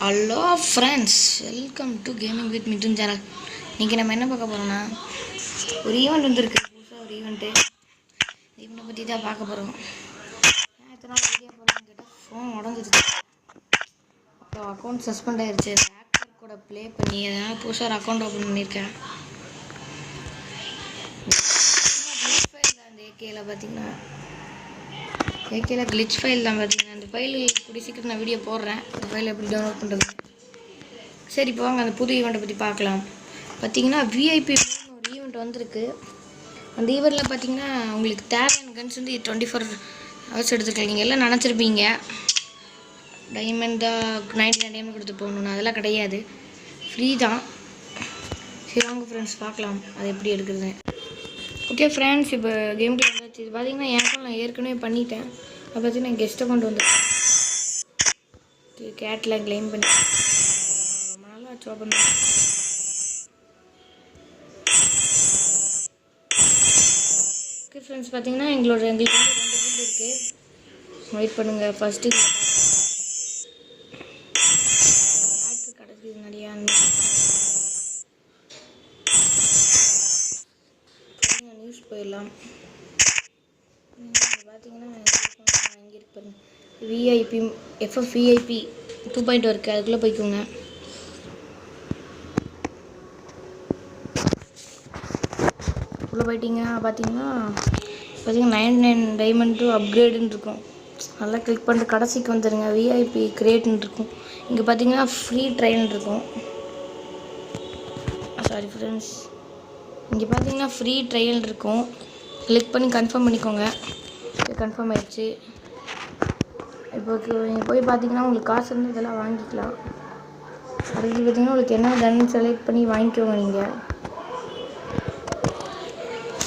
Hello friends, welcome to gaming with Mithun channel. இன்றைக்கி நம்ம என்ன பார்க்க போகிறோம்னா, ஒரு ஈவெண்ட் வந்துருக்கு. புதுசாக ஒரு ஈவெண்ட்டை பற்றி தான் பார்க்க போகிறோம். எத்தனை நாள் வீடியோ போகலான்னு கேட்டால் ஃபோன் உடஞ்சிருச்சு. அப்புறம் அக்கௌண்ட் சஸ்பெண்ட் ஆகிடுச்சு. ஹேக்கர் கூட ப்ளே பண்ணி அதனால் புதுசாக ஒரு அக்கௌண்ட் ஓப்பன் பண்ணியிருக்கேன். கிளிச் ஃபைல் தான். அந்த ஏகேயில் பார்த்தீங்கன்னா கிளிச் ஃபைல் தான். பார்த்தீங்கன்னா அந்த ஃபைலு கூடிய சீக்கிரம் நான் வீடியோ போடுறேன். அந்த ஃபைலை எப்படி டவுன்லோட் பண்ணுறது. சரி, இப்போ வாங்க அந்த புது ஈவெண்ட்டை பற்றி பார்க்கலாம். பார்த்தீங்கன்னா விஐபி ஒரு ஈவெண்ட் வந்திருக்கு. அந்த ஈவெண்ட்டில் பார்த்தீங்கன்னா உங்களுக்கு தேவையான கன்ஸ் வந்து 24 ஹவர்ஸ் எடுத்துருக்கலாம். நீங்கள் எல்லாம் நினச்சிருப்பீங்க டைமண்டாக 99 டைமண்ட் கொடுத்து போகணுன்னு. அதெல்லாம் கிடையாது, ஃப்ரீ தான். சரி வாங்க ஃப்ரெண்ட்ஸ் பார்க்கலாம் அது எப்படி எடுக்கிறது. ஓகே ஃப்ரெண்ட்ஸ், இப்போ கேம்குள்ளே வந்தாச்சு. இது பார்த்தீங்கன்னா எனக்கு நான் ஏற்கனவே பண்ணிட்டேன். அதை பார்த்தீங்கன்னா கெஸ்ட்டை கொண்டு வந்துருக்கேன். கேட்லாம் கிளைம் பண்ணி ரொம்ப நாளாக ஆச்சு ஓப்பன் பண்ணி. ஓகே ஃப்ரெண்ட்ஸ், பார்த்தீங்கன்னா எங்களுக்கு வந்து 2 கில்டு இருக்குது. வெயிட் பண்ணுங்கள். ஃபஸ்ட்டு கிடைக்கிது நிறையா. நியூஸ் போயிடலாம். பார்த்தீங்கன்னா இங்கே இருப்பாரு விஐபி FFVIP 2.0 இருக்குது. அதுக்குள்ளே போய்க்கோங்க. உள்ளே போயிட்டீங்கன்னா பார்த்தீங்கன்னா 99 டைமண்ட் டு அப்கிரேடுன்னு இருக்கும். நல்லா கிளிக் பண்ணிட்டு கடைசிக்கு வந்துடுங்க. விஐபி கிரியேட்னு இருக்கும். இங்கே பார்த்தீங்கன்னா ஃப்ரீ ட்ரையல் இருக்கும். சாரி ஃப்ரெண்ட்ஸ், இங்கே பார்த்தீங்கன்னா ஃப்ரீ ட்ரையல் இருக்கும். கிளிக் பண்ணி கன்ஃபார்ம் பண்ணிக்கோங்க. கன்ஃபார்ம் ஆயிடுச்சு. இப்போ நீங்கள் போய் பார்த்தீங்கன்னா உங்களுக்கு காசு இருந்து இதெல்லாம் வாங்கிக்கலாம். அதுக்கு பார்த்தீங்கன்னா உங்களுக்கு என்ன கன் செலக்ட் பண்ணி வாங்கிக்கோங்க. நீங்கள்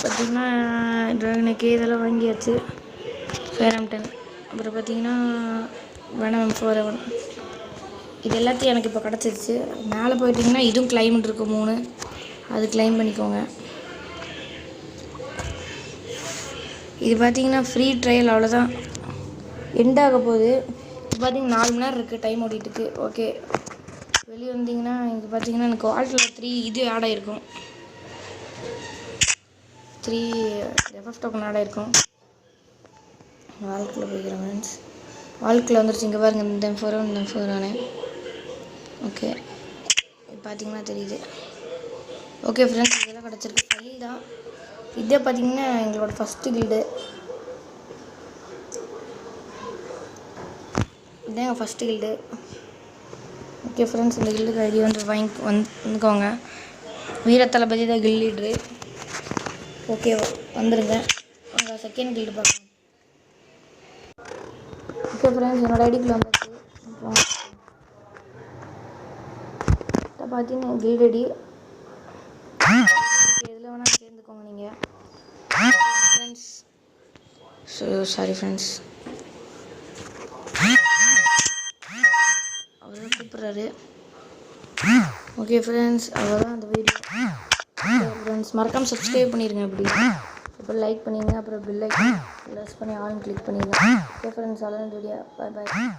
பார்த்தீங்கன்னா ட்ராகனுக்கு இதெல்லாம் வாங்கியாச்சு. ஃபேராம்டன், அப்புறம் பார்த்தீங்கன்னா வேணாம் ஃபோரவன், இது எல்லாத்தையும் எனக்கு இப்போ கிடச்சிருச்சு. மேலே போயிட்டிங்கன்னா இதுவும் கிளைமேட் இருக்குது 3, அது கிளைம் பண்ணிக்கோங்க. இது பார்த்தீங்கன்னா ஃப்ரீ ட்ரையல், அவ்வளோதான். எண்ட் ஆக போகுது. இப்போ பார்த்தீங்கன்னா 4 மணி நேரம் இருக்குது, டைம் ஓடிட்டுருக்கு. ஓகே, வெளியே வந்தீங்கன்னா இங்கே பார்த்தீங்கன்னா எனக்கு வால்ட்டில் 3 இது ஆட் ஆகிருக்கும். 3 FF டோக்கன் ஆட் ஆகிருக்கும். வால்ட்டில் போய்க்கிறேன் ஃப்ரெண்ட்ஸ். வால்ட்டில் வந்துருச்சு. இங்கே பாருங்கள், இந்த M4 ஓகே, பார்த்தீங்கன்னா தெரியுது. ஓகே ஃப்ரெண்ட்ஸ், இதெல்லாம் கிடச்சிருக்கு. ஃபைல் தான். இதே பார்த்தீங்கன்னா எங்களோட ஃபஸ்ட்டு கில்டு. இதுதான் எங்கள் ஃபஸ்ட்டு கில்டு. ஓகே ஃப்ரெண்ட்ஸ், இந்த கில்டுக்கு ஐடி வந்து வந்துக்கோங்க. வீரத்தளபதி தான் கில் லீட்ரு. ஓகே வந்துடுங்க. உங்கள் செகண்ட் கில்டு பார்க்கலாம். ஓகே ஃப்ரெண்ட்ஸ், என்னோடய ஐடிக்குள்ளே வந்துச்சு. பார்த்தீங்கன்னா கில்டு ஐடி எதில் வேணால் சேர்ந்துக்கோங்க நீங்கள் ஃப்ரெண்ட்ஸ். சாரி ஃப்ரெண்ட்ஸ், அவர் கூப்பிட்றாரு. ஓகே ஃப்ரெண்ட்ஸ், அவ்வளோதான் அந்த வீடியோ. ஃப்ரெண்ட்ஸ் மறக்காமல் சப்ஸ்கிரைப் பண்ணிடுங்க. அப்புறம் லைக் பண்ணிடுங்க. அப்புறம் பெல் ஐக்கான் ப்ரெஸ் பண்ணி ஆல் கிளிக் பண்ணிடுங்க. ஓகே ஃப்ரெண்ட்ஸ், அவ்வளோதான் வீடியோ. பாய்.